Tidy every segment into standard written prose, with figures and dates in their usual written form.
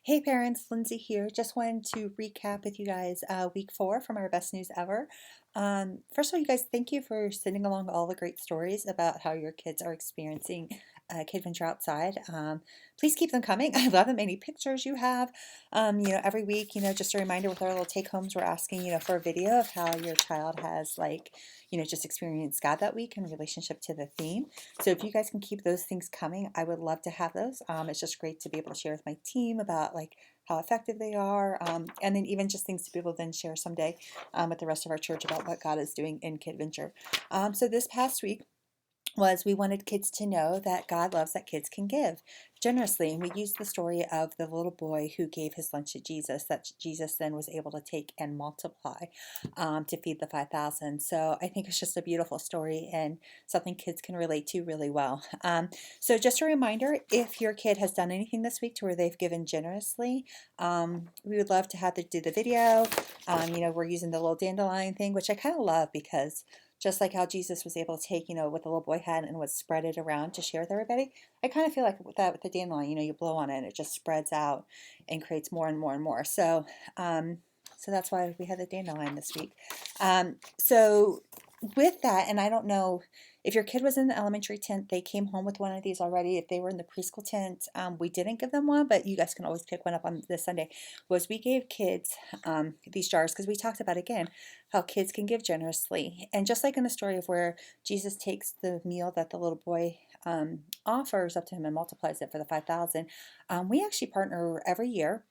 Hey parents, Lindsay here. Just wanted to recap with you guys week 4 from our best news ever. First of all, you guys, thank you for sending along all the great stories about how your kids are experiencing KidVenture outside. Please keep them coming. I love them. Any pictures you have. Every week, just a reminder with our little take homes, we're asking, for a video of how your child has just experienced God that week in relationship to the theme. So if you guys can keep those things coming, I would love to have those. It's just great to be able to share with my team about how effective they are, and then even just things to be able to then share someday with the rest of our church about what God is doing in KidVenture. So this past week was we wanted kids to know that God loves that kids can give generously. And we used the story of the little boy who gave his lunch to Jesus, that Jesus then was able to take and multiply to feed the 5,000. So I think it's just a beautiful story and something kids can relate to really well. So just a reminder, if your kid has done anything this week to where they've given generously, we would love to have to do the video. We're using the little dandelion thing, which I kind of love because just like how Jesus was able to take, what the little boy had and would spread it around to share with everybody. I kind of feel like with that with the dandelion, you blow on it and it just spreads out and creates more and more and more. So that's why we had the dandelion this week. So with that, and I don't know if your kid was in the elementary tent, they came home with one of these already. If they were in the preschool tent, we didn't give them one, but you guys can always pick one up on this Sunday. Was we gave kids these jars because we talked about again how kids can give generously, and just like in the story of where Jesus takes the meal that the little boy offers up to him and multiplies it for the 5,000, we actually partner every year,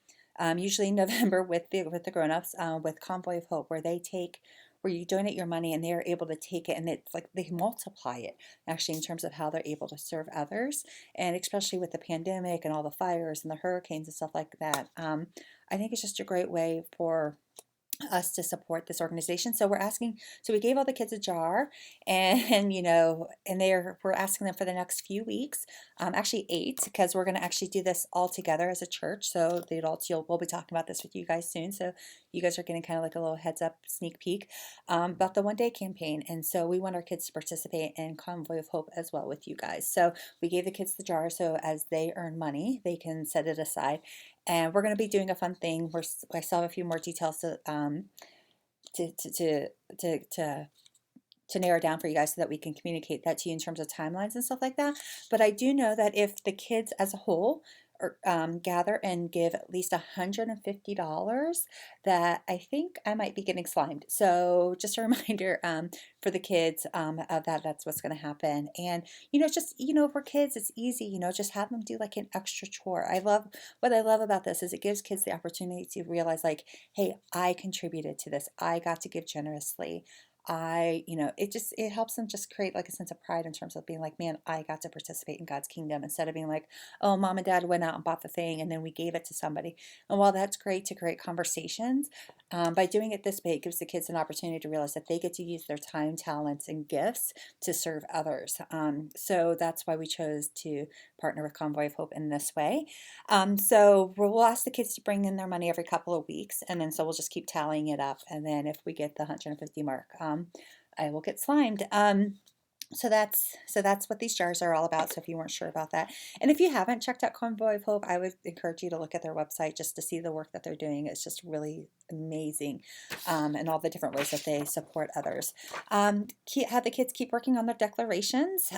usually in November with the grown-ups, with Convoy of Hope, where you donate your money and they're able to take it and it's like they multiply it actually in terms of how they're able to serve others, and especially with the pandemic and all the fires and the hurricanes and stuff like that. I think it's just a great way for us to support this organization. So we gave all the kids a jar, and we're asking them for the next few weeks, actually 8, because we're going to actually do this all together as a church. So the adults, we'll be talking about this with you guys soon. So you guys are getting kind of like a little heads up sneak peek about the 1 day campaign. And so we want our kids to participate in Convoy of Hope as well with you guys. So we gave the kids the jar, so as they earn money, they can set it aside. And we're going to be doing a fun thing. I still have a few more details to to to to to narrow down for you guys so that we can communicate that to you in terms of timelines and stuff like that. But I do know that if the kids as a whole gather and give at least $150, that I think I might be getting slimed. So just a reminder for the kids of that's what's going to happen. And for kids, it's easy. Just have them do like an extra chore. What I love about this is it gives kids the opportunity to realize like, hey, I contributed to this. I got to give generously. It helps them just create like a sense of pride in terms of being like, man, I got to participate in God's kingdom, instead of being like, oh, mom and dad went out and bought the thing and then we gave it to somebody. And while that's great to create conversations, by doing it this way, it gives the kids an opportunity to realize that they get to use their time, talents, and gifts to serve others. So that's why we chose to partner with Convoy of Hope in this way. So we'll ask the kids to bring in their money every couple of weeks, and then so we'll just keep tallying it up. And then if we get the 150 mark, I will get slimed. So that's what these jars are all about. So if you weren't sure about that, and if you haven't checked out Convoy of Hope, I would encourage you to look at their website just to see the work that they're doing. It's just really amazing, and all the different ways that they support others. Have the kids keep working on their declarations.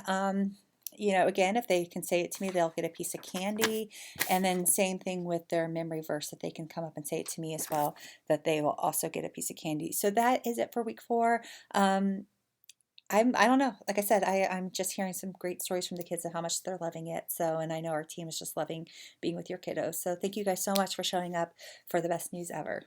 Again, if they can say it to me, they'll get a piece of candy. And then same thing with their memory verse, that they can come up and say it to me as well, that they will also get a piece of candy. So that is it for week 4. I don't know. Like I said, I'm just hearing some great stories from the kids and how much they're loving it. So, and I know our team is just loving being with your kiddos. So thank you guys so much for showing up for the best news ever.